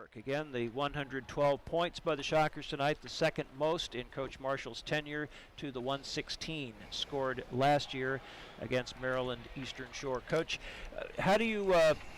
work. Again, the 112 points by the Shockers tonight, the second most in Coach Marshall's tenure, to the 116 scored last year against Maryland Eastern Shore. Coach, how do you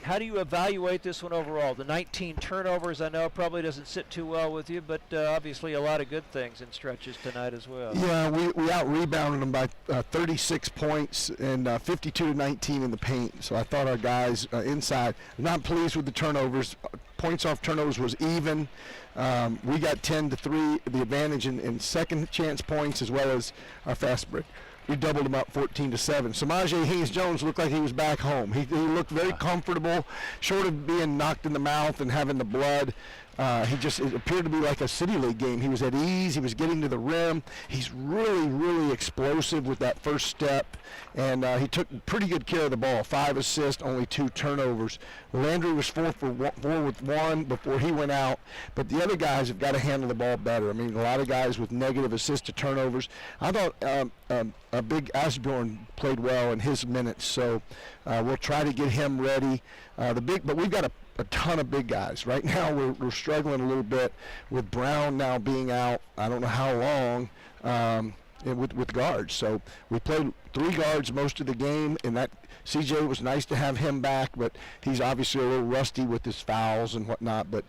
evaluate this one overall? The 19 turnovers, I know, probably doesn't sit too well with you, but obviously a lot of good things in stretches tonight as well. Yeah, we out-rebounded them by 36 points and 52-19 in the paint. So I thought our guys inside, not pleased with the turnovers. Points off turnovers was even. We got 10-3, the advantage in second chance points as well as our fast break. We doubled him up 14-7. Samaje Haynes-Jones looked like he was back home. He looked very comfortable, short of being knocked in the mouth and having the blood. It appeared to be like a City League game. He was at ease. He was getting to the rim. He's really, really explosive with that first step, and he took pretty good care of the ball. 5 assists, only 2 turnovers. Landry was 4 with 1 before he went out, but the other guys have got to handle the ball better. I mean, a lot of guys with negative assist to turnovers. I thought a big Asbjorn played well in his minutes, so we'll try to get him ready. But we've got a ton of big guys. Right now we're struggling a little bit with Brown now being out, I don't know how long, with guards. So we played 3 guards most of the game, and that CJ was nice to have him back, but he's obviously a little rusty with his fouls and whatnot, but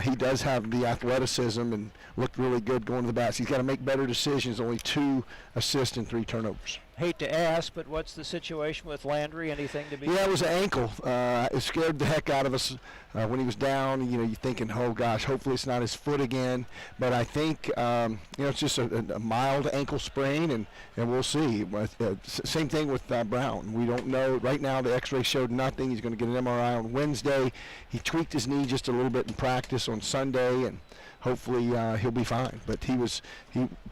he does have the athleticism and looked really good going to the basket. He's got to make better decisions, only 2 assists and 3 turnovers. Hate to ask, but what's the situation with Landry? Anything to be? Yeah, it was an ankle. It scared the heck out of us when he was down. You know, you're thinking, oh gosh, hopefully it's not his foot again. But I think it's just a mild ankle sprain, and we'll see. Same thing with Brown. We don't know right now. The X-ray showed nothing. He's going to get an MRI on Wednesday. He tweaked his knee just a little bit in practice on Sunday, and hopefully he'll be fine. But he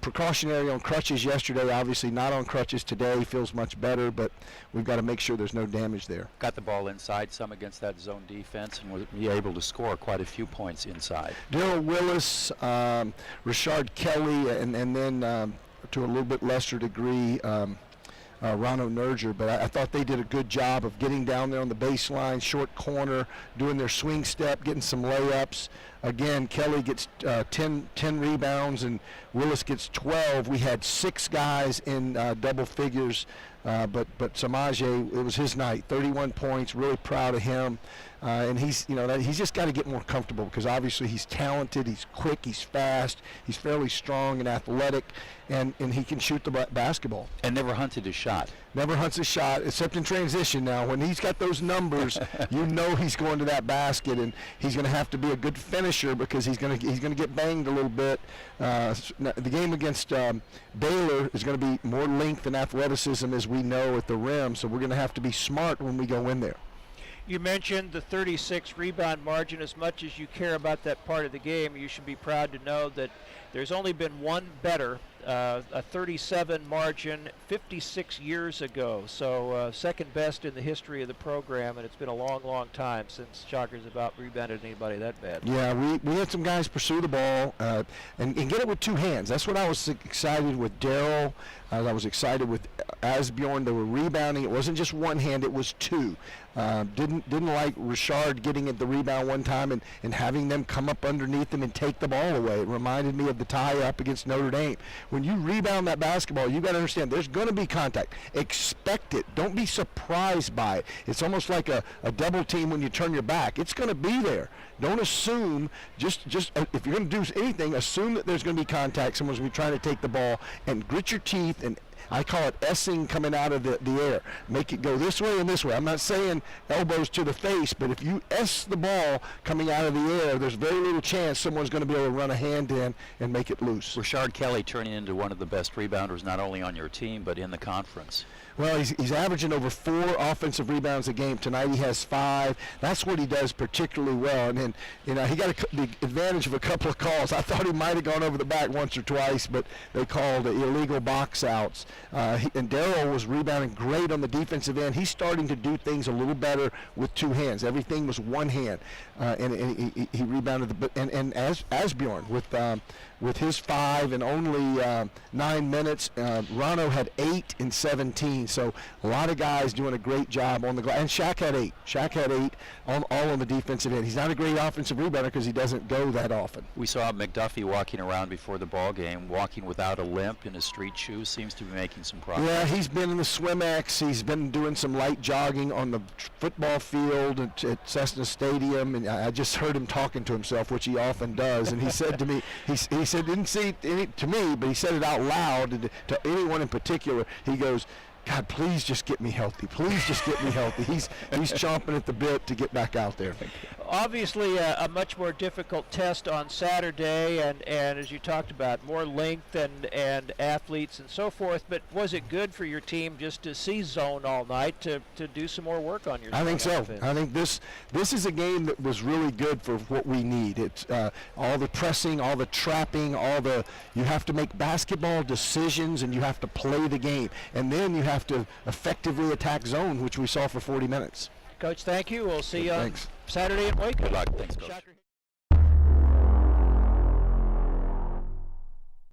precautionary on crutches yesterday, obviously not on crutches today. He feels much better, but we've got to make sure there's no damage there. Got the ball inside some against that zone defense and was able to score quite a few points inside. Daryl Willis, Rashard Kelly, and then to a little bit lesser degree, Rano Nerger, but I thought they did a good job of getting down there on the baseline, short corner, doing their swing step, getting some layups. Again, Kelly gets 10 rebounds and Willis gets 12. We had 6 guys in double figures, but Samaje, it was his night. 31 points, really proud of him. And he's just got to get more comfortable because obviously he's talented, he's quick, he's fast, he's fairly strong and athletic, and he can shoot the basketball. And never hunted a shot. Never hunts a shot, except in transition now. When he's got those numbers, you know he's going to that basket, and he's going to have to be a good finisher because he's going to get banged a little bit. The game against Baylor is going to be more length and athleticism, as we know, at the rim, so we're going to have to be smart when we go in there. You mentioned the 36 rebound margin. As much as you care about that part of the game, you should be proud to know that there's only been one better, a 37 margin 56 years ago. So second best in the history of the program, and it's been a long, long time since Shockers have out-rebounded anybody that bad. Yeah, we had some guys pursue the ball and get it with 2 hands. That's what I was excited with Daryl. I was excited with Asbjorn. They were rebounding. It wasn't just one hand, it was 2. Didn't like Richard getting at the rebound one time and having them come up underneath them and take the ball away. It reminded me of the tie-up against Notre Dame. When you rebound that basketball, you got to understand there's going to be contact. Expect it. Don't be surprised by it. It's almost like a double team when you turn your back. It's going to be there. Don't assume, just if you're going to do anything, assume that there's going to be contact. Someone's going to be trying to take the ball, and grit your teeth, and I call it S-ing coming out of the air. Make it go this way and this way. I'm not saying elbows to the face, but if you S the ball coming out of the air, there's very little chance someone's going to be able to run a hand in and make it loose. Rashard Kelly turning into one of the best rebounders not only on your team but in the conference. Well, he's averaging over 4 offensive rebounds a game. Tonight he has 5. That's what he does particularly well. And then, he got the advantage of a couple of calls. I thought he might have gone over the back once or twice, but they called illegal box outs. And Daryl was rebounding great on the defensive end. He's starting to do things a little better with 2 hands. Everything was one hand, and he rebounded. And as Asbjorn with with his 5 in only 9 minutes. Rano had 8 in 17, so a lot of guys doing a great job on the glass. And Shaq had 8. Shaq had 8 all on the defensive end. He's not a great offensive rebounder because he doesn't go that often. We saw McDuffie walking around before the ball game, walking without a limp in his street shoes. Seems to be making some progress. Yeah, he's been in the Swimex. He's been doing some light jogging on the football field at Cessna Stadium, and I just heard him talking to himself, which he often does. And he said to me, he said, didn't say it to me, but he said it out loud to anyone in particular. He goes, God, please just get me healthy. Please just get me healthy. He's chomping at the bit to get back out there. Obviously, a much more difficult test on Saturday, and as you talked about, more length and athletes and so forth. But was it good for your team just to see zone all night to do some more work on your? I think so. Offense? I think this is a game that was really good for what we need. It's all the pressing, all the trapping, you have to make basketball decisions, and you have to play the game, and then you have to effectively attack zone, which we saw for 40 minutes. Coach, thank you. We'll see you on Thanks. Saturday in Waco. Good luck. Thanks, Coach. Shocker.